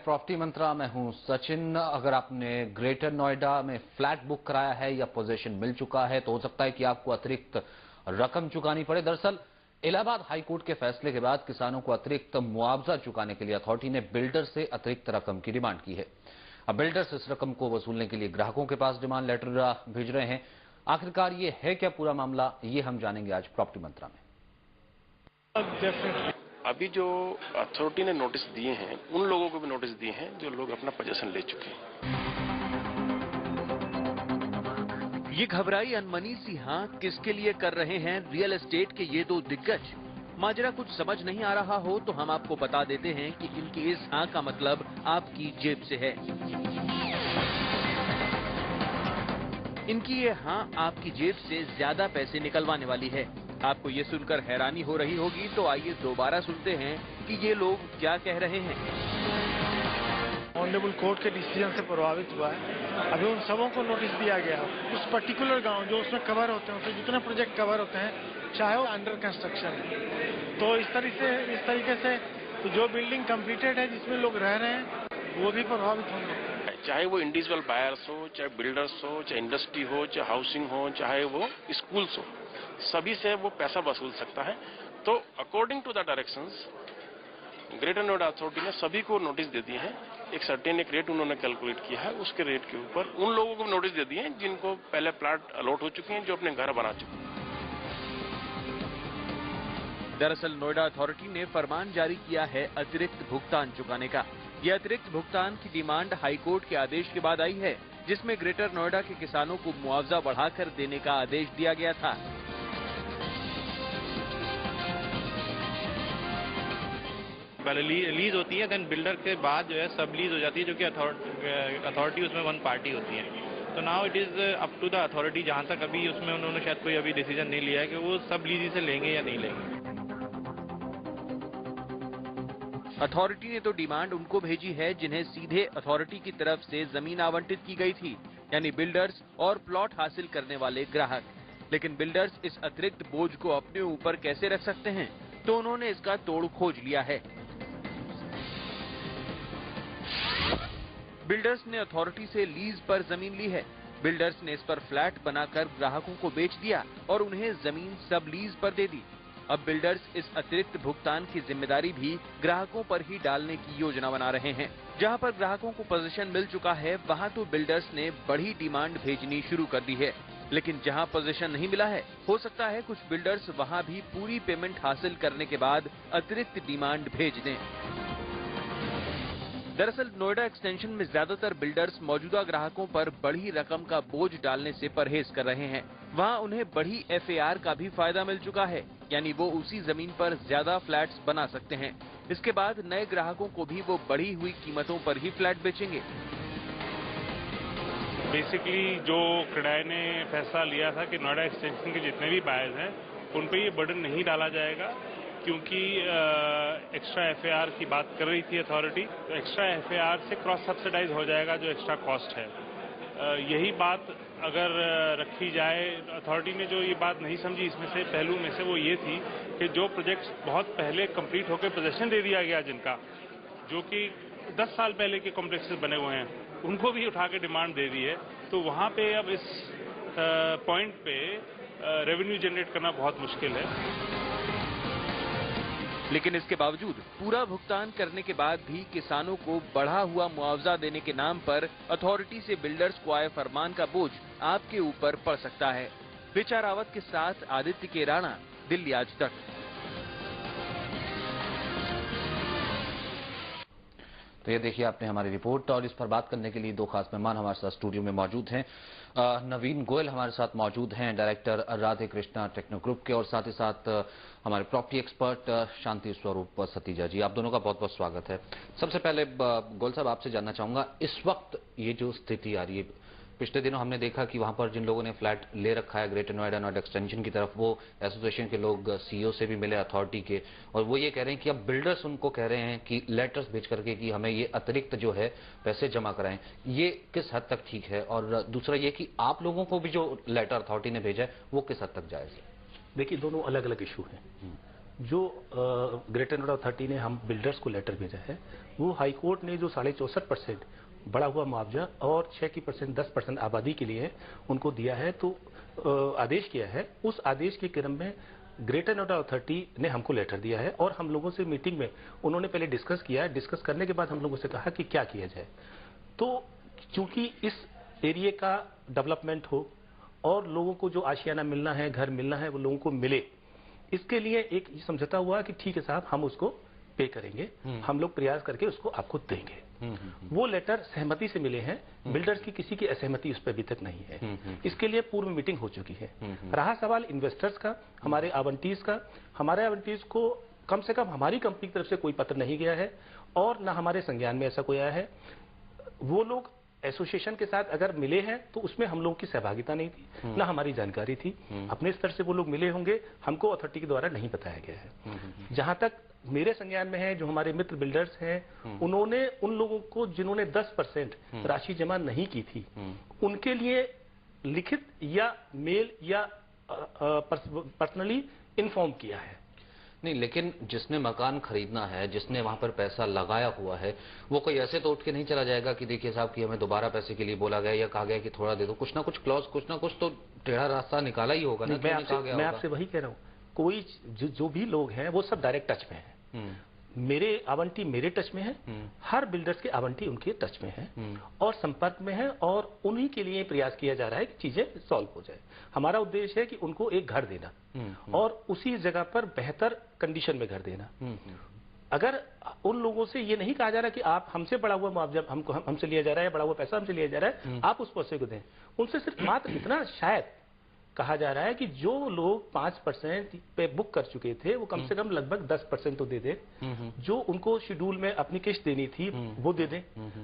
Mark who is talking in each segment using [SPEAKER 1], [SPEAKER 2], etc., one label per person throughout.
[SPEAKER 1] Property मंत्रा में हूं सचिन। अगर आपने ग्रेटर नोएडा में फ्लैट बुक कराया है या पोजीशन मिल चुका है तो हो सकता है कि आपको अतिरिक्त रकम चुकानी पड़े। दरअसल इलाहाबाद हाईकोर्ट के फैसले के बाद किसानों को अतिरिक्त मुआवजा चुकाने के लिए अथॉरिटी ने बिल्डर से अतिरिक्त रकम की डिमांड की है। अब बिल्डर्स इस रकम को वसूलने के लिए ग्राहकों के पास डिमांड लेटर भेज रहे हैं। आखिरकार ये है क्या पूरा मामला, ये हम जानेंगे आज प्रॉपर्टी मंत्रा में।
[SPEAKER 2] अभी जो अथॉरिटी ने नोटिस दिए हैं उन लोगों को भी नोटिस दिए हैं जो लोग अपना पोजीशन ले चुके हैं।
[SPEAKER 3] ये घबराई अनमनी सी हाँ किसके लिए कर रहे हैं रियल एस्टेट के ये दो दिग्गज। माजरा कुछ समझ नहीं आ रहा हो तो हम आपको बता देते हैं कि इनकी इस हाँ का मतलब आपकी जेब से है। इनकी ये हाँ आपकी जेब से ज्यादा पैसे निकलवाने वाली है। आपको ये सुनकर हैरानी हो रही होगी तो आइए दोबारा सुनते हैं कि ये लोग क्या कह रहे हैं।
[SPEAKER 4] ऑनरेबल कोर्ट के डिसीजन से प्रभावित हुआ है। अभी उन सबों को नोटिस दिया गया उस पर्टिकुलर गांव जो उसमें कवर होते हैं, उसमें जितने प्रोजेक्ट कवर होते हैं, चाहे वो अंडर कंस्ट्रक्शन है, तो इस तरीके से तो जो बिल्डिंग कंप्लीटेड है जिसमें लोग रह रहे हैं वो भी प्रभावित होंगे।
[SPEAKER 2] चाहे वो इंडिविजुअल बायर्स हो, चाहे बिल्डर्स हो, चाहे इंडस्ट्री हो, चाहे हाउसिंग हो, चाहे वो स्कूल्स हो, सभी से वो पैसा वसूल सकता है। तो according to the directions greater Noida authority ने सभी को नोटिस दे दिए हैं। एक सर्टेन एक रेट उन्होंने कैलकुलेट किया है, उसके रेट के ऊपर उन लोगों को नोटिस दे दिए हैं जिनको पहले प्लाट अलॉट हो चुके हैं, जो अपने घर बना चुके हैं।
[SPEAKER 3] दरअसल नोएडा अथॉरिटी ने फरमान जारी किया है अतिरिक्त भुगतान चुकाने का। यह अतिरिक्त भुगतान की डिमांड हाईकोर्ट के आदेश के बाद आई है, जिसमें ग्रेटर नोएडा के किसानों को मुआवजा बढ़ाकर देने का आदेश दिया गया था।
[SPEAKER 5] पहले लीज होती है, देन बिल्डर के बाद जो है सब लीज हो जाती है, जो कि अथॉरिटी उसमें वन पार्टी होती है। तो now it is up to the authority, जहां तक अभी उसमें उन्होंने शायद कोई अभी डिसीजन नहीं लिया है कि वो सब लीज से लेंगे या नहीं लेंगे।
[SPEAKER 3] अथॉरिटी ने तो डिमांड उनको भेजी है जिन्हें सीधे अथॉरिटी की तरफ से जमीन आवंटित की गई थी, यानी बिल्डर्स और प्लॉट हासिल करने वाले ग्राहक। लेकिन बिल्डर्स इस अतिरिक्त बोझ को अपने ऊपर कैसे रख सकते हैं, तो उन्होंने इसका तोड़ खोज लिया है। बिल्डर्स ने अथॉरिटी से लीज पर जमीन ली है। बिल्डर्स ने इस पर फ्लैट बनाकर ग्राहकों को बेच दिया और उन्हें जमीन सब लीज पर दे दी। अब बिल्डर्स इस अतिरिक्त भुगतान की जिम्मेदारी भी ग्राहकों पर ही डालने की योजना बना रहे हैं। जहां पर ग्राहकों को पोजीशन मिल चुका है, वहां तो बिल्डर्स ने बड़ी डिमांड भेजनी शुरू कर दी है। लेकिन जहां पोजीशन नहीं मिला है, हो सकता है कुछ बिल्डर्स वहां भी पूरी पेमेंट हासिल करने के बाद अतिरिक्त डिमांड भेज दें। दरअसल नोएडा एक्सटेंशन में ज्यादातर बिल्डर्स मौजूदा ग्राहकों पर बड़ी रकम का बोझ डालने से परहेज कर रहे हैं। वहां उन्हें बड़ी FAR का भी फायदा मिल चुका है, यानी वो उसी जमीन पर ज्यादा फ्लैट्स बना सकते हैं। इसके बाद नए ग्राहकों को भी वो बढ़ी हुई कीमतों पर ही फ्लैट बेचेंगे।
[SPEAKER 6] बेसिकली जो क्रेडाई ने फैसला लिया था कि नोएडा एक्सटेंशन के जितने भी बायर्स हैं उन पे ये बर्डन नहीं डाला जाएगा, क्योंकि एक्स्ट्रा FAR की बात कर रही थी अथॉरिटी, तो एक्स्ट्रा FAR से क्रॉस सब्सिडाइज हो जाएगा जो एक्स्ट्रा कॉस्ट है। यही बात अगर रखी जाए, अथॉरिटी ने जो ये बात नहीं समझी इसमें से पहलू में से वो ये थी कि जो प्रोजेक्ट्स बहुत पहले कंप्लीट होकर पोजीशन दे दिया गया, जिनका जो कि 10 साल पहले के कॉम्प्लेक्सेस बने हुए हैं, उनको भी उठा के डिमांड दे दी है। तो वहां पे अब इस पॉइंट पे रेवेन्यू जनरेट करना बहुत मुश्किल है।
[SPEAKER 3] लेकिन इसके बावजूद पूरा भुगतान करने के बाद भी किसानों को बढ़ा हुआ मुआवजा देने के नाम पर अथॉरिटी से बिल्डर्स को आए फरमान का बोझ आपके ऊपर पड़ सकता है। ऋचा रावत के साथ आदित्य के राणा, दिल्ली आज तक।
[SPEAKER 1] तो ये देखिए आपने हमारी रिपोर्ट, और इस पर बात करने के लिए दो खास मेहमान हमारे साथ स्टूडियो में मौजूद हैं। नवीन गोयल हमारे साथ मौजूद हैं, director Radhe Krishna techno group के, और साथ ही साथ हमारे प्रॉपर्टी एक्सपर्ट शांति स्वरूप सतीजा जी। आप दोनों का बहुत बहुत स्वागत है। सबसे पहले गोयल साहब आपसे जानना चाहूंगा, इस वक्त ये जो स्थिति आ रही है, पिछले दिनों हमने देखा कि वहां पर जिन लोगों ने फ्लैट ले रखा है ग्रेटर नोएडा एक्सटेंशन की तरफ, वो एसोसिएशन के लोग CEO से भी मिले अथॉरिटी के, और वो ये कह रहे हैं कि अब बिल्डर्स उनको कह रहे हैं कि लेटर्स भेज करके कि हमें ये अतिरिक्त जो है पैसे जमा कराएं। ये किस हद तक ठीक है, और दूसरा ये कि आप लोगों को भी जो लेटर अथॉरिटी ने भेजा है वो किस हद तक जायज है?
[SPEAKER 7] देखिए, दोनों अलग अलग इशू हैं। जो ग्रेटर नोएडा अथॉरिटी ने हम बिल्डर्स को लेटर भेजा है, वो हाई कोर्ट ने जो 64.5% बढ़ा हुआ मुआवजा और 10% आबादी के लिए उनको दिया है, तो आदेश किया है। उस आदेश के क्रम में ग्रेटर नोएडा अथॉरिटी ने हमको लेटर दिया है और हम लोगों से मीटिंग में उन्होंने पहले डिस्कस किया है। डिस्कस करने के बाद हम लोगों से कहा कि क्या किया जाए। तो चूंकि इस एरिया का डेवलपमेंट हो और लोगों को जो आशियाना मिलना है, घर मिलना है, वो लोगों को मिले, इसके लिए एक समझौता हुआ कि ठीक है साहब, हम उसको पे करेंगे, हम लोग प्रयास करके उसको आपको देंगे। वो लेटर सहमति से मिले हैं, बिल्डर्स की किसी की असहमति उस पर अभी तक नहीं है। इसके लिए पूर्व मीटिंग हो चुकी है। रहा सवाल इन्वेस्टर्स का, हमारे आवंटीज का, हमारे आवंटीज को कम से कम हमारी कंपनी की तरफ से कोई पत्र नहीं गया है और ना हमारे संज्ञान में ऐसा कोई आया है। वो लोग एसोसिएशन के साथ अगर मिले हैं तो उसमें हम लोगों की सहभागिता नहीं थी, ना हमारी जानकारी थी। अपने स्तर से वो लोग मिले होंगे, हमको अथॉरिटी के द्वारा नहीं बताया गया है। जहां तक मेरे संज्ञान में है, जो हमारे मित्र बिल्डर्स हैं, उन्होंने उन लोगों को जिन्होंने 10% राशि जमा नहीं की थी, उनके लिए लिखित या मेल या पर्सनली इन्फॉर्म किया है।
[SPEAKER 1] नहीं, लेकिन जिसने मकान खरीदना है, जिसने वहां पर पैसा लगाया हुआ है, वो कोई ऐसे तो उठ के नहीं चला जाएगा कि देखिए साहब कि हमें दोबारा पैसे के लिए बोला गया या कहा गया कि थोड़ा दे दो। कुछ ना कुछ क्लॉज, कुछ ना कुछ तो टेढ़ा रास्ता निकाला ही होगा ना।
[SPEAKER 7] मैं आपसे वही कह रहा हूँ, कोई जो भी लोग हैं वो सब डायरेक्ट टच में है। मेरे आवंटी मेरे टच में है, हर बिल्डर्स के आवंटी उनके टच में है और संपर्क में है, और उन्हीं के लिए प्रयास किया जा रहा है कि चीजें सॉल्व हो जाए। हमारा उद्देश्य है कि उनको एक घर देना और उसी जगह पर बेहतर कंडीशन में घर देना। अगर उन लोगों से ये नहीं कहा जा रहा कि आप हमसे बड़ा हुआ मुआवजा हमसे लिया जा रहा है, बड़ा हुआ पैसा हमसे लिया जा रहा है, आप उस पैसे को दें, उनसे सिर्फ मात्र इतना शायद कहा जा रहा है कि जो लोग 5% पे बुक कर चुके थे वो कम से कम लगभग 10% तो दे दें। जो उनको शेड्यूल में अपनी किस्त देनी थी वो दे दें।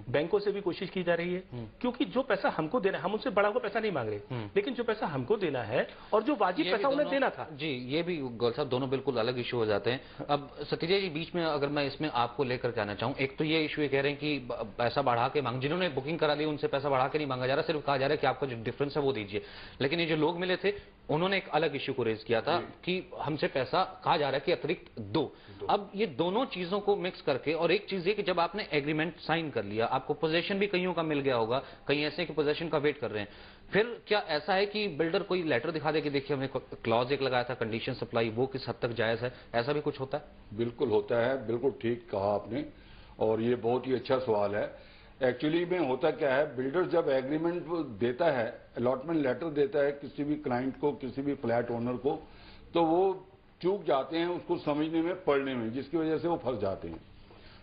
[SPEAKER 7] बैंकों से भी कोशिश की जा रही है, क्योंकि जो पैसा हमको देना है, हम उनसे बड़ा हुआ पैसा नहीं मांग रहे, लेकिन जो पैसा हमको देना है और जो वाजिब पैसा उन्हें देना था।
[SPEAKER 1] जी, ये भी गोयल साहब दोनों बिल्कुल अलग इशू हो जाते हैं। अब सतीजा जी, बीच में अगर मैं इसमें आपको लेकर के आना चाहूँ, एक तो ये इशू कह रहे हैं कि पैसा बढ़ा के मांग, जिन्होंने बुकिंग करा ली उनसे पैसा बढ़ा के नहीं मांगा जा रहा, सिर्फ कहा जा रहा है कि आपका जो डिफरेंस है वो दीजिए। लेकिन ये जो लोग मिले थे उन्होंने एक अलग इश्यू को रेज किया था कि हमसे पैसा कहा जा रहा है कि अतिरिक्त दो। अब ये दोनों चीजों को मिक्स करके, और एक चीज ये कि जब आपने एग्रीमेंट साइन कर लिया, आपको पोजेशन भी कईयों का मिल गया होगा, कई ऐसे कि पोजेशन का वेट कर रहे हैं, फिर क्या ऐसा है कि बिल्डर कोई लेटर दिखा दे कि देखिए हमने क्लॉज एक लगाया था कंडीशन सप्लाई, वो किस हद तक जायज है? ऐसा भी कुछ होता है?
[SPEAKER 8] बिल्कुल होता है, बिल्कुल ठीक कहा आपने, और ये बहुत ही अच्छा सवाल है। एक्चुअली में होता क्या है, बिल्डर जब एग्रीमेंट देता है, अलॉटमेंट लेटर देता है किसी भी क्लाइंट को, किसी भी फ्लैट ओनर को, तो वो चूक जाते हैं उसको समझने में, पढ़ने में, जिसकी वजह से वो फंस जाते हैं।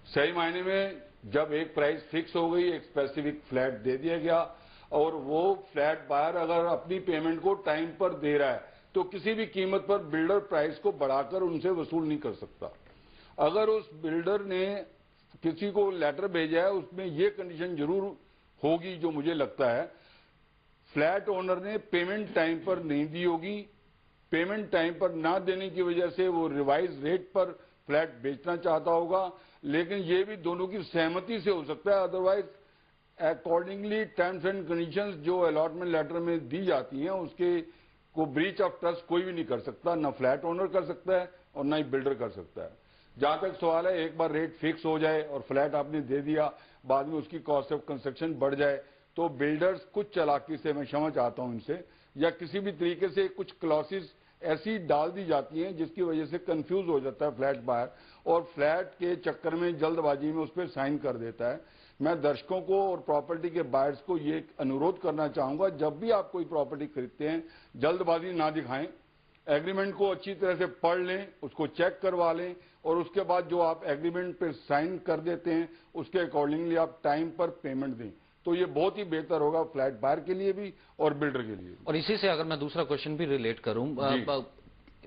[SPEAKER 8] सही मायने में जब एक प्राइस फिक्स हो गई, एक स्पेसिफिक फ्लैट दे दिया गया, और वो फ्लैट बायर अगर अपनी पेमेंट को टाइम पर दे रहा है तो किसी भी कीमत पर बिल्डर प्राइस को बढ़ाकर उनसे वसूल नहीं कर सकता। अगर उस बिल्डर ने किसी को लेटर भेजा है, उसमें ये कंडीशन जरूर होगी जो मुझे लगता है, फ्लैट ओनर ने पेमेंट टाइम पर नहीं दी होगी, पेमेंट टाइम पर ना देने की वजह से वो रिवाइज रेट पर फ्लैट बेचना चाहता होगा, लेकिन ये भी दोनों की सहमति से हो सकता है। Otherwise accordingly terms and conditions जो अलॉटमेंट लेटर में दी जाती हैं उसके को ब्रीच ऑफ ट्रस्ट कोई भी नहीं कर सकता, ना फ्लैट ओनर कर सकता है और ना ही बिल्डर कर सकता है। जहां तक सवाल है, एक बार रेट फिक्स हो जाए और फ्लैट आपने दे दिया, बाद में उसकी कॉस्ट ऑफ कंस्ट्रक्शन बढ़ जाए, तो बिल्डर्स कुछ चालाकी से, मैं क्षमा चाहता हूं इनसे, या किसी भी तरीके से कुछ क्लॉसेस ऐसी डाल दी जाती हैं जिसकी वजह से कंफ्यूज हो जाता है फ्लैट बायर, और फ्लैट के चक्कर में जल्दबाजी में उस पर साइन कर देता है। मैं दर्शकों को और प्रॉपर्टी के बायर्स को ये अनुरोध करना चाहूंगा, जब भी आप कोई प्रॉपर्टी खरीदते हैं जल्दबाजी ना दिखाएं, एग्रीमेंट को अच्छी तरह से पढ़ लें, उसको चेक करवा लें, और उसके बाद जो आप एग्रीमेंट पे साइन कर देते हैं उसके अकॉर्डिंगली आप टाइम पर पेमेंट दें, तो ये बहुत ही बेहतर होगा फ्लैट बायर के लिए भी और बिल्डर के लिए भी।
[SPEAKER 1] और इसी से अगर मैं दूसरा क्वेश्चन भी रिलेट करूं,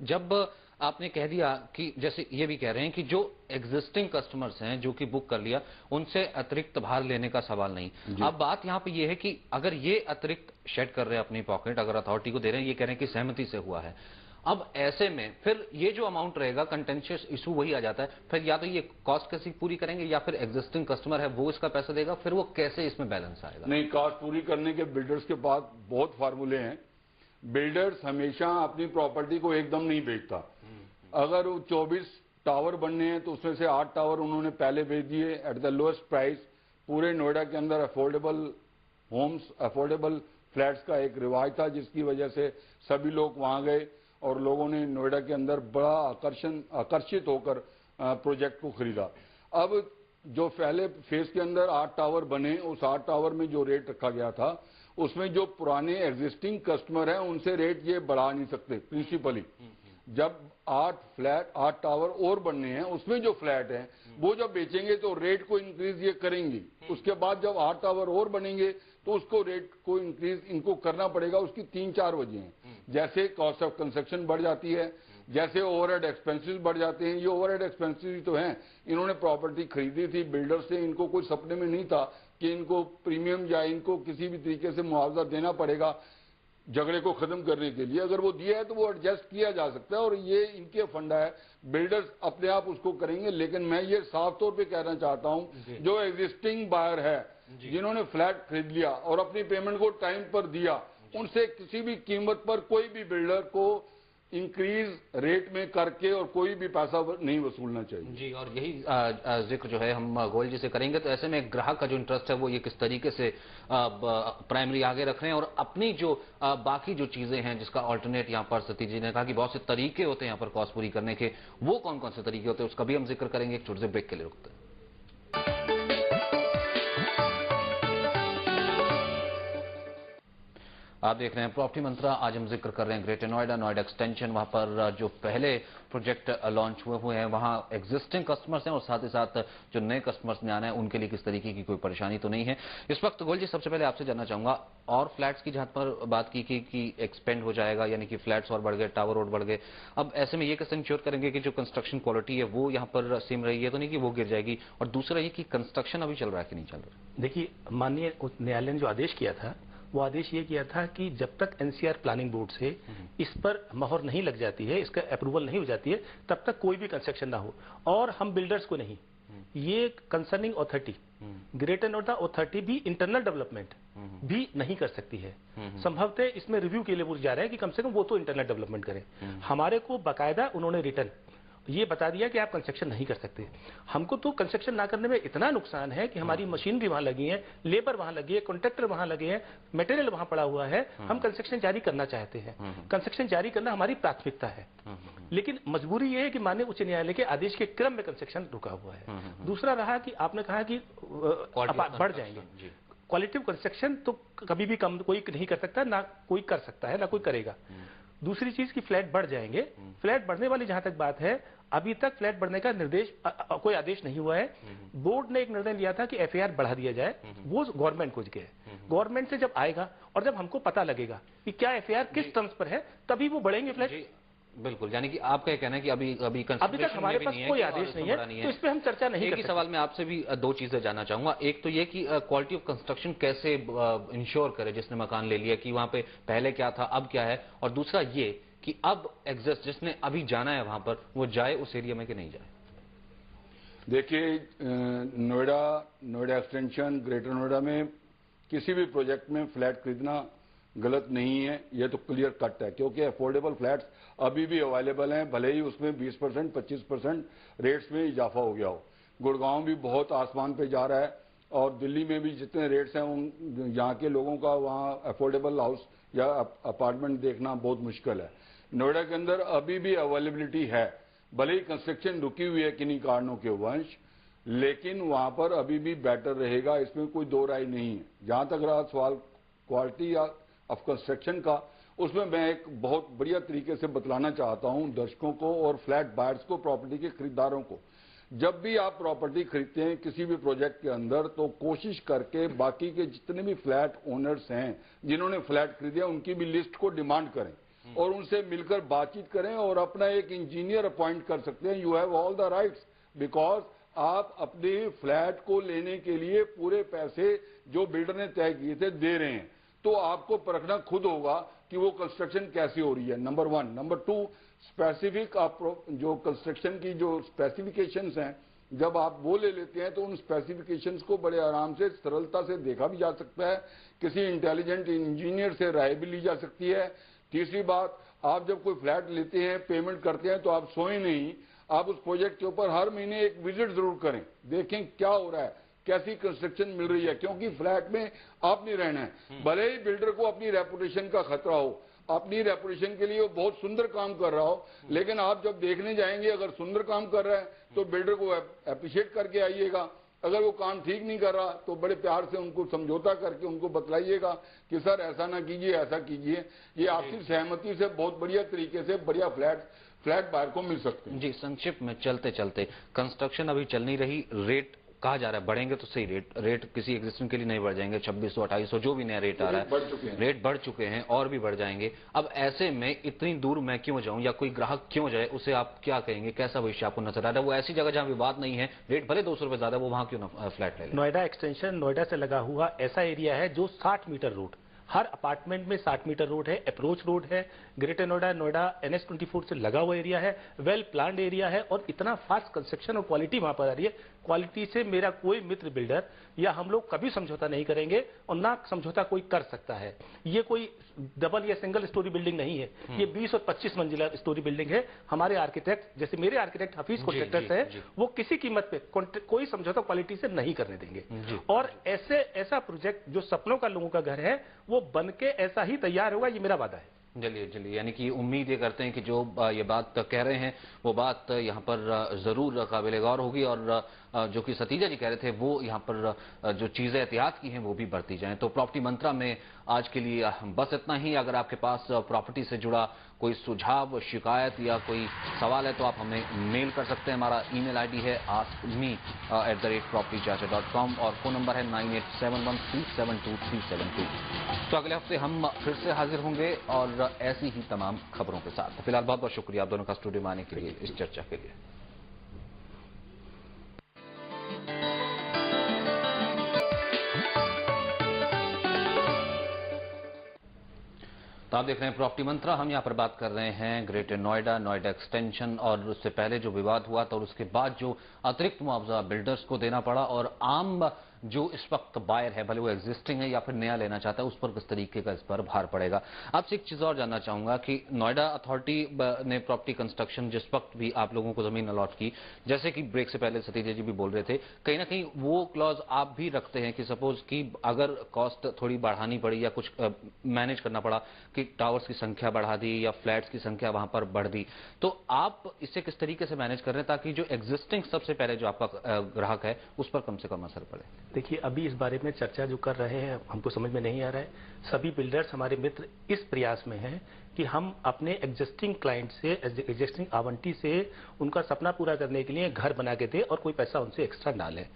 [SPEAKER 1] जब आपने कह दिया कि जैसे ये भी कह रहे हैं कि जो एग्जिस्टिंग कस्टमर्स हैं जो कि बुक कर लिया, उनसे अतिरिक्त भार लेने का सवाल नहीं। अब बात यहाँ पे ये है कि अगर ये अतिरिक्त शेड कर रहे हैं अपनी पॉकेट, अगर अथॉरिटी को दे रहे हैं, ये कह रहे हैं कि सहमति से हुआ है, अब ऐसे में फिर ये जो अमाउंट रहेगा, कंटेंशियस इशू वही आ जाता है। फिर या तो ये कॉस्ट कैसे पूरी करेंगे, या फिर एग्जिस्टिंग कस्टमर है वो इसका पैसा देगा, फिर वो कैसे इसमें बैलेंस आएगा?
[SPEAKER 8] नहीं, कॉस्ट पूरी करने के बिल्डर्स के पास बहुत फार्मूले हैं। बिल्डर्स हमेशा अपनी प्रॉपर्टी को एकदम नहीं बेचता, अगर वो 24 टावर बनने हैं तो उसमें से 8 टावर उन्होंने पहले भेज दिए एट द लोएस्ट प्राइस। पूरे नोएडा के अंदर अफोर्डेबल होम्स, अफोर्डेबल फ्लैट्स का एक रिवाज था, जिसकी वजह से सभी लोग वहां गए और लोगों ने नोएडा के अंदर बड़ा आकर्षित होकर प्रोजेक्ट को खरीदा। अब जो पहले फेज के अंदर 8 टावर बने, उस 8 टावर में जो रेट रखा गया था, उसमें जो पुराने एग्जिस्टिंग कस्टमर हैं उनसे रेट ये बढ़ा नहीं सकते प्रिंसिपली। जब 8 टावर और बनने हैं, उसमें जो फ्लैट हैं वो जब बेचेंगे तो रेट को इंक्रीज ये करेंगे। उसके बाद जब 8 टावर और बनेंगे तो उसको रेट को इंक्रीज इनको करना पड़ेगा। उसकी 3-4 वजह हैं। जैसे कॉस्ट ऑफ कंस्ट्रक्शन बढ़ जाती है, जैसे ओवरहेड एक्सपेंसेस बढ़ जाते हैं। ये ओवरहेड एक्सपेंसेस तो हैं, इन्होंने प्रॉपर्टी खरीदी थी बिल्डर से, इनको कोई सपने में नहीं था कि इनको प्रीमियम या इनको किसी भी तरीके से मुआवजा देना पड़ेगा झगड़े को खत्म करने के लिए। अगर वो दिया है तो वो एडजस्ट किया जा सकता है और ये इनके फंडा है, बिल्डर्स अपने आप उसको करेंगे। लेकिन मैं ये साफ तौर पे कहना चाहता हूं, जो एग्जिस्टिंग बायर है जिन्होंने फ्लैट खरीद लिया और अपनी पेमेंट को टाइम पर दिया, उनसे किसी भी कीमत पर कोई भी बिल्डर को इंक्रीज रेट में करके और कोई भी पैसा नहीं वसूलना चाहिए।
[SPEAKER 1] जी, और यही जिक्र जो है हम गोयल जी से करेंगे। तो ऐसे में ग्राहक का जो इंटरेस्ट है वो ये किस तरीके से प्राइमरी आगे रख रहे हैं और अपनी जो बाकी जो चीजें हैं जिसका ऑल्टरनेट यहाँ पर सतीश जी ने कहा कि बहुत से तरीके होते हैं यहाँ पर कॉस्ट पूरी करने के, वो कौन कौन से तरीके होते हैं उसका भी हम जिक्र करेंगे। एक छोटे से ब्रेक के लिए रुकते हैं। आप देख रहे हैं प्रॉपर्टी मंत्रा। आज हम जिक्र कर रहे हैं ग्रेटर नोएडा, नोएडा एक्सटेंशन। वहां पर जो पहले प्रोजेक्ट लॉन्च हुए हैं वहां एग्जिस्टिंग कस्टमर्स हैं और साथ ही साथ जो नए कस्टमर्स ने आना है उनके लिए किस तरीके की कोई परेशानी तो नहीं है इस वक्त। गोयल जी, सबसे पहले आपसे जानना चाहूंगा, और फ्लैट्स की जहां पर बात की कि एक्सपेंड हो जाएगा, यानी कि फ्लैट्स और बढ़ गए, टावर और बढ़ गए। अब ऐसे में ये कैसे इंश्योर करेंगे कि जो कंस्ट्रक्शन क्वालिटी है वो यहाँ पर सेम रही है, तो नहीं कि वो गिर जाएगी? और दूसरा ये कि कंस्ट्रक्शन अभी चल रहा है कि नहीं चल रहा है?
[SPEAKER 7] देखिए, माननीय न्यायालय ने जो आदेश किया था वो आदेश ये किया था कि जब तक एनसीआर प्लानिंग बोर्ड से इस पर मोहर नहीं लग जाती है, इसका अप्रूवल नहीं हो जाती है, तब तक कोई भी कंस्ट्रक्शन ना हो। और हम बिल्डर्स को नहीं, ये concerning authority greater Noida authority भी इंटरनल डेवलपमेंट भी नहीं कर सकती है। संभवतः इसमें रिव्यू के लिए वो जा रहे हैं कि कम से कम वो तो इंटरनल डेवलपमेंट करें। हमारे को बाकायदा उन्होंने रिटर्न ये बता दिया कि आप कंस्ट्रक्शन नहीं कर सकते। हमको तो कंस्ट्रक्शन ना करने में इतना नुकसान है कि हमारी मशीनरी वहां लगी है, लेबर वहां लगी है, कॉन्ट्रैक्टर वहां लगे हैं, मटेरियल वहां पड़ा हुआ है, हम कंस्ट्रक्शन जारी करना चाहते हैं। कंस्ट्रक्शन जारी करना हमारी प्राथमिकता है, लेकिन मजबूरी ये है कि माननीय उच्च न्यायालय के आदेश के क्रम में कंस्ट्रक्शन रुका हुआ है। दूसरा रहा कि आपने कहा कि बढ़ जाएंगे। क्वालिटी ऑफ कंस्ट्रक्शन तो कभी भी कम कोई नहीं कर सकता, ना कोई कर सकता है, ना कोई करेगा। दूसरी चीज की फ्लैट बढ़ जाएंगे। फ्लैट बढ़ने वाली जहां तक बात है, अभी तक फ्लैट बढ़ने का निर्देश कोई आदेश नहीं हुआ है। बोर्ड ने एक निर्णय लिया था कि एफआईआर बढ़ा दिया जाए, वो गवर्नमेंट को गया। गवर्नमेंट से जब आएगा और जब हमको पता लगेगा कि क्या एफआईआर किस टर्म्स पर है, तभी वो बढ़ेंगे फ्लैट।
[SPEAKER 1] बिल्कुल, यानी कि आपका ये कहना है कि अभी
[SPEAKER 7] तक हमारे पास कोई आदेश नहीं है, तो इस पे हम चर्चा नहीं कर सकते।
[SPEAKER 1] एक ही सवाल मैं आपसे भी दो चीजें जानना चाहूंगा। एक तो ये कि क्वालिटी ऑफ कंस्ट्रक्शन कैसे इंश्योर करे जिसने मकान ले लिया, कि वहां पे पहले क्या था अब क्या है, और दूसरा ये कि अब एग्जिस्ट जिसने अभी जाना है वहां पर, वो जाए उस एरिया में कि नहीं जाए?
[SPEAKER 8] देखिए, नोएडा एक्सटेंशन, ग्रेटर नोएडा में किसी भी प्रोजेक्ट में फ्लैट खरीदना गलत नहीं है, यह तो क्लियर कट है, क्योंकि अफोर्डेबल फ्लैट्स अभी भी अवेलेबल हैं, भले ही उसमें 20% 25% रेट्स में इजाफा हो गया हो। गुड़गांव भी बहुत आसमान पे जा रहा है और दिल्ली में भी जितने रेट्स हैं उन यहाँ के लोगों का वहाँ अफोर्डेबल हाउस या अपार्टमेंट देखना बहुत मुश्किल है। नोएडा के अंदर अभी भी अवेलेबिलिटी है, भले ही कंस्ट्रक्शन रुकी हुई है किन्हीं कारणों के वंश, लेकिन वहां पर अभी भी बेटर रहेगा, इसमें कोई दो राय नहीं है। जहां तक रहा सवाल क्वालिटी ऑफ कंस्ट्रक्शन का, उसमें मैं एक बहुत बढ़िया तरीके से बतलाना चाहता हूं दर्शकों को और फ्लैट बायर्स को, प्रॉपर्टी के खरीदारों को। जब भी आप प्रॉपर्टी खरीदते हैं किसी भी प्रोजेक्ट के अंदर, तो कोशिश करके बाकी के जितने भी फ्लैट ओनर्स हैं जिन्होंने फ्लैट खरीदा उनकी भी लिस्ट को डिमांड करें और उनसे मिलकर बातचीत करें और अपना एक इंजीनियर अपॉइंट कर सकते हैं। You have all the rights, because आप अपने फ्लैट को लेने के लिए पूरे पैसे जो बिल्डर ने तय किए थे दे रहे हैं, तो आपको परखना खुद होगा कि वो कंस्ट्रक्शन कैसी हो रही है, नंबर 1। नंबर 2, स्पेसिफिक आप जो कंस्ट्रक्शन की जो स्पेसिफिकेशंस हैं, जब आप वो ले लेते हैं तो उन स्पेसिफिकेशंस को बड़े आराम से सरलता से देखा भी जा सकता है, किसी इंटेलिजेंट इंजीनियर से राय भी ली जा सकती है, तीसरी बात, आप जब कोई फ्लैट लेते हैं, पेमेंट करते हैं, तो आप सोए नहीं, आप उस प्रोजेक्ट के ऊपर हर महीने एक विजिट जरूर करें, देखें क्या हो रहा है, कैसी कंस्ट्रक्शन मिल रही है, क्योंकि फ्लैट में आप नहीं रहना है। भले ही बिल्डर को अपनी रेपुटेशन का खतरा हो, अपनी रेपुटेशन के लिए वो बहुत सुंदर काम कर रहा हो, लेकिन आप जब देखने जाएंगे अगर सुंदर काम कर रहा है तो बिल्डर को अप्रिशिएट करके आइएगा। अगर वो काम ठीक नहीं कर रहा तो बड़े प्यार से उनको समझौता करके उनको बतलाइएगा कि सर ऐसा ना कीजिए, ऐसा कीजिए। ये आपसी सहमति से बहुत बढ़िया तरीके से बढ़िया फ्लैट बाहर को मिल सकते हैं।
[SPEAKER 1] जी, संक्षिप्त में चलते चलते कंस्ट्रक्शन अभी चल नहीं रही, रेट कहा जा रहा है बढ़ेंगे तो सही, रेट किसी एग्जिस्टिंग के लिए नहीं बढ़ जाएंगे, 2600 2800 जो भी नया रेट आ रहा है, रेट बढ़ चुके हैं और भी बढ़ जाएंगे। अब ऐसे में इतनी दूर मैं क्यों जाऊं या कोई ग्राहक क्यों जाए, उसे आप क्या कहेंगे, कैसा भविष्य आपको नजर आ रहा है? वो ऐसी जगह जहां विवाद नहीं है, रेट भले 200 रुपए ज्यादा, वो वहां क्यों ना फ्लैट ले ले?
[SPEAKER 7] नोएडा एक्सटेंशन, नोएडा से लगा हुआ ऐसा एरिया है जो 60 मीटर रोड, हर अपार्टमेंट में 60 मीटर रोड है, अप्रोच रोड है। ग्रेटर नोएडा NH-24 से लगा हुआ एरिया है, वेल प्लान्ड एरिया है और इतना फास्ट कंस्ट्रक्शन और क्वालिटी वहां पर आ रही है। क्वालिटी से मेरा कोई मित्र बिल्डर या हम लोग कभी समझौता नहीं करेंगे और ना समझौता कोई कर सकता है। ये कोई डबल या सिंगल स्टोरी बिल्डिंग नहीं है, ये 20 और 25 मंजिला स्टोरी बिल्डिंग है। हमारे आर्किटेक्ट, जैसे मेरे आर्किटेक्ट हफीज कॉन्ट्रैक्टर्स है, वो किसी कीमत पे कोई समझौता क्वालिटी से नहीं करने देंगे। और ऐसा प्रोजेक्ट जो सपनों का लोगों का घर है वो बन के ऐसा ही तैयार होगा, ये मेरा वादा है।
[SPEAKER 1] चलिए, यानी कि उम्मीद ये करते हैं कि जो ये बात कह रहे हैं वो बात यहाँ पर जरूर काबिल गौर होगी और जो कि सतीजा जी कह रहे थे वो यहाँ पर जो चीजें एहतियात की हैं वो भी बढ़ती जाएं। तो प्रॉपर्टी मंत्रा में आज के लिए बस इतना ही। अगर आपके पास प्रॉपर्टी से जुड़ा कोई सुझाव, शिकायत या कोई सवाल है तो आप हमें मेल कर सकते हैं। हमारा ईमेल आईडी है askme@propertychacha.com और फोन नंबर है 9871372372। तो अगले हफ्ते हम फिर से हाजिर होंगे और ऐसी ही तमाम खबरों के साथ। फिलहाल बहुत बहुत शुक्रिया आप दोनों का स्टूडियो में आने के लिए, इस चर्चा के लिए। तो आप देख रहे हैं प्रॉपर्टी मंत्रा। हम यहाँ पर बात कर रहे हैं ग्रेटर नोएडा एक्सटेंशन और उससे पहले जो विवाद हुआ था और उसके बाद जो अतिरिक्त मुआवजा बिल्डर्स को देना पड़ा और आम जो इस वक्त बायर है, भले वो एग्जिस्टिंग है या फिर नया लेना चाहता है, उस पर किस तरीके का इस पर भार पड़ेगा। आपसे एक चीज और जानना चाहूंगा कि नोएडा अथॉरिटी ने प्रॉपर्टी कंस्ट्रक्शन जिस वक्त भी आप लोगों को जमीन अलॉट की, जैसे कि ब्रेक से पहले सतीजा जी भी बोल रहे थे, कहीं ना कहीं वो क्लॉज आप भी रखते हैं कि सपोज कि अगर कॉस्ट थोड़ी बढ़ानी पड़ी या कुछ मैनेज करना पड़ा कि टावर्स की संख्या बढ़ा दी या फ्लैट्स की संख्या वहां पर बढ़ दी, तो आप इसे किस तरीके से मैनेज कर रहे हैं ताकि जो एग्जिस्टिंग सबसे पहले जो आपका ग्राहक है उस पर कम से कम असर पड़े?
[SPEAKER 7] देखिए, अभी इस बारे में चर्चा जो कर रहे हैं हमको समझ में नहीं आ रहा है। सभी बिल्डर्स, हमारे मित्र इस प्रयास में हैं कि हम अपने एग्जिस्टिंग क्लाइंट से, एग्जिस्टिंग आवंटी से उनका सपना पूरा करने के लिए घर बना के दे और कोई पैसा उनसे एक्स्ट्रा ना लें।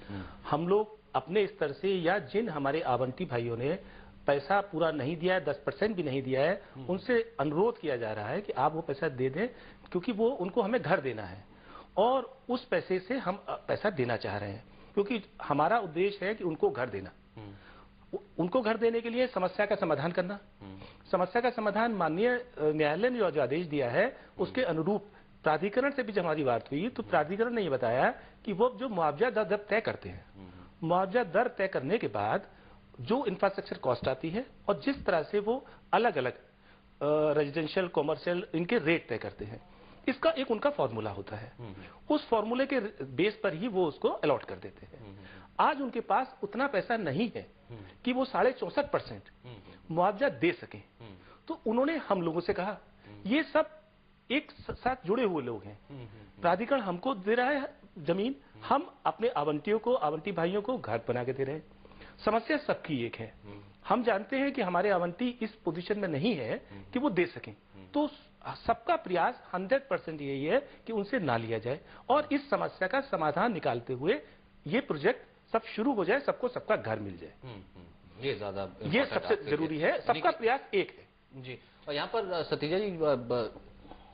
[SPEAKER 7] हम लोग अपने स्तर से या जिन हमारे आवंटी भाइयों ने पैसा पूरा नहीं दिया है, 10% भी नहीं दिया है, उनसे अनुरोध किया जा रहा है कि आप वो पैसा दे दें, क्योंकि वो उनको हमें घर देना है और उस पैसे से हम पैसा देना चाह रहे हैं, क्योंकि हमारा उद्देश्य है कि उनको घर देना। उनको घर देने के लिए समस्या का समाधान करना, समस्या का समाधान माननीय न्यायालय ने जो आदेश दिया है उसके अनुरूप प्राधिकरण से भी जब हमारी बात हुई तो प्राधिकरण ने ये बताया कि वो जो मुआवजा दर तय करते हैं, मुआवजा दर तय करने के बाद जो इंफ्रास्ट्रक्चर कॉस्ट आती है और जिस तरह से वो अलग अलग रेजिडेंशियल, कॉमर्शियल इनके रेट तय करते हैं, इसका एक उनका फॉर्मूला होता है। उस फॉर्मूले के बेस पर ही वो उसको अलॉट कर देते हैं। आज उनके पास उतना पैसा नहीं है कि वो 64.5% मुआवजा दे सकें, तो उन्होंने हम लोगों से कहा, ये सब एक साथ जुड़े हुए लोग हैं, प्राधिकरण हमको दे रहा है जमीन, हम अपने आवंटियों को, आवंटी भाइयों को घर बना के दे रहे हैं। समस्या सबकी एक है, हम जानते हैं कि हमारे आवंटी इस पोजीशन में नहीं है कि वो दे सकें, तो सबका प्रयास 100% यही है कि उनसे ना लिया जाए और इस समस्या का समाधान निकालते हुए ये प्रोजेक्ट सब शुरू हो जाए, सबको सबका घर मिल जाए। ये सबसे जरूरी है, सबका प्रयास एक है
[SPEAKER 1] जी। और यहाँ पर सतीजा जी,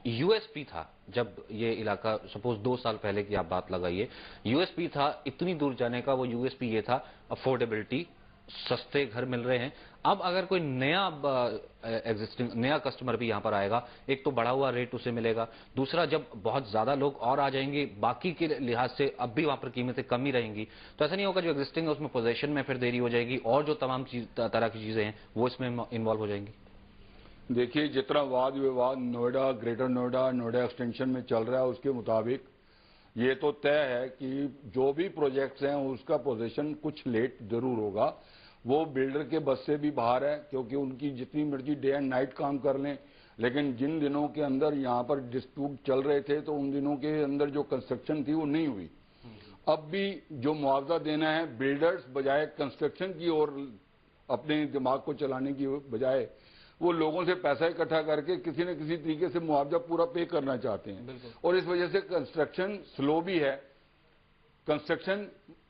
[SPEAKER 1] यूएसपी था जब ये इलाका, सपोज 2 साल पहले की आप बात लगाइए, यूएसपी था इतनी दूर जाने का, वो यूएसपी ये था अफोर्डेबिलिटी, सस्ते घर मिल रहे हैं। अब अगर कोई नया एग्जिस्टिंग नया कस्टमर भी यहाँ पर आएगा, एक तो बढ़ा हुआ रेट उसे मिलेगा, दूसरा जब बहुत ज्यादा लोग और आ जाएंगे बाकी के लिहाज से अब भी वहां पर कीमतें कम ही रहेंगी, तो ऐसा नहीं होगा जो एग्जिस्टिंग है उसमें पोजेशन में फिर देरी हो जाएगी और जो तमाम तरह की चीजें हैं वो इसमें इन्वॉल्व हो जाएंगी?
[SPEAKER 8] देखिए, जितना वाद विवाद नोएडा, ग्रेटर नोएडा, नोएडा एक्सटेंशन में चल रहा है, उसके मुताबिक ये तो तय है कि जो भी प्रोजेक्ट्स हैं उसका पोजीशन कुछ लेट जरूर होगा। वो बिल्डर के बस से भी बाहर है, क्योंकि उनकी जितनी मर्जी डे एंड नाइट काम कर लें, लेकिन जिन दिनों के अंदर यहाँ पर डिस्प्यूट चल रहे थे तो उन दिनों के अंदर जो कंस्ट्रक्शन थी वो नहीं हुई। अब भी जो मुआवजा देना है, बिल्डर्स बजाय कंस्ट्रक्शन की ओर अपने दिमाग को चलाने की बजाय वो लोगों से पैसा इकट्ठा करके किसी न किसी तरीके से मुआवजा पूरा पे करना चाहते हैं, और इस वजह से कंस्ट्रक्शन स्लो भी है। कंस्ट्रक्शन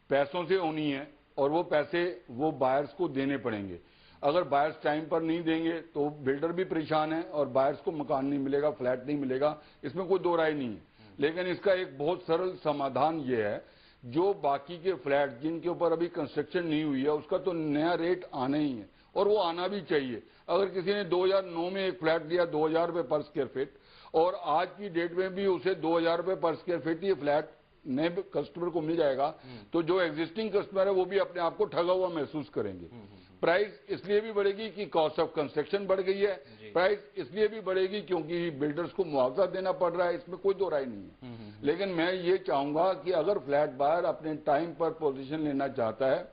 [SPEAKER 8] पैसों से होनी है और वो पैसे वो बायर्स को देने पड़ेंगे। अगर बायर्स टाइम पर नहीं देंगे तो बिल्डर भी परेशान है और बायर्स को मकान नहीं मिलेगा, फ्लैट नहीं मिलेगा, इसमें कोई दो राय नहीं है। लेकिन इसका एक बहुत सरल समाधान ये है, जो बाकी के फ्लैट जिनके ऊपर अभी कंस्ट्रक्शन नहीं हुई है उसका तो नया रेट आना ही है, और वो आना भी चाहिए। अगर किसी ने 2009 में एक फ्लैट दिया 2000 रुपये पर स्क्वायर फीट और आज की डेट में भी उसे 2000 रुपये पर स्क्वायर फीट ये फ्लैट नए कस्टमर को मिल जाएगा, तो जो एग्जिस्टिंग कस्टमर है वो भी अपने आप को ठगा हुआ महसूस करेंगे। प्राइस इसलिए भी बढ़ेगी कि कॉस्ट ऑफ कंस्ट्रक्शन बढ़ गई है, प्राइस इसलिए भी बढ़ेगी क्योंकि बिल्डर्स को मुआवजा देना पड़ रहा है, इसमें कोई दो राय नहीं है। लेकिन मैं ये चाहूंगा कि अगर फ्लैट बायर अपने टाइम पर पोजीशन लेना चाहता है,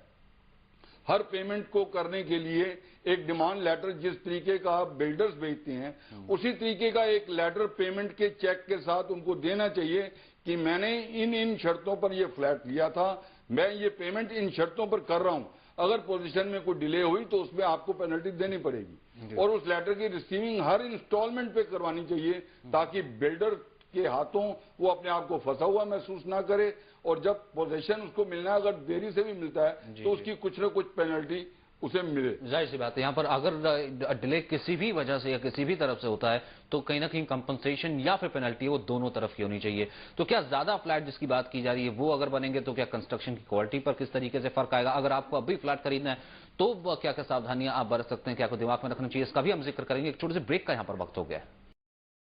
[SPEAKER 8] हर पेमेंट को करने के लिए एक डिमांड लेटर जिस तरीके का बिल्डर्स भेजते हैं उसी तरीके का एक लेटर पेमेंट के चेक के साथ उनको देना चाहिए कि मैंने इन शर्तों पर ये फ्लैट लिया था, मैं ये पेमेंट इन शर्तों पर कर रहा हूं। अगर पोजीशन में कोई डिले हुई तो उसमें आपको पेनल्टी देनी पड़ेगी, और उस लेटर की रिसीविंग हर इंस्टॉलमेंट पे करवानी चाहिए, ताकि बिल्डर के हाथों वो अपने आप को फंसा हुआ महसूस ना करे, और जब पोजीशन उसको मिलना है अगर देरी से भी मिलता है तो उसकी कुछ न कुछ पेनल्टी उसे मिले।
[SPEAKER 1] जाहिर सी बात है, यहाँ पर अगर डिले किसी भी वजह से या किसी भी तरफ से होता है तो कहीं ना कहीं कंपनसेशन या फिर पेनल्टी वो दोनों तरफ की होनी चाहिए। तो क्या ज्यादा फ्लैट जिसकी बात की जा रही है वो अगर बनेंगे तो क्या कंस्ट्रक्शन की क्वालिटी पर किस तरीके से फर्क आएगा? अगर आपको अभी फ्लैट खरीदना है तो क्या क्या सावधानियां आप बरत सकते हैं, क्या को दिमाग में रखना चाहिए, इसका भी हम जिक्र करेंगे। एक छोटे से ब्रेक का यहाँ पर वक्त हो गया है।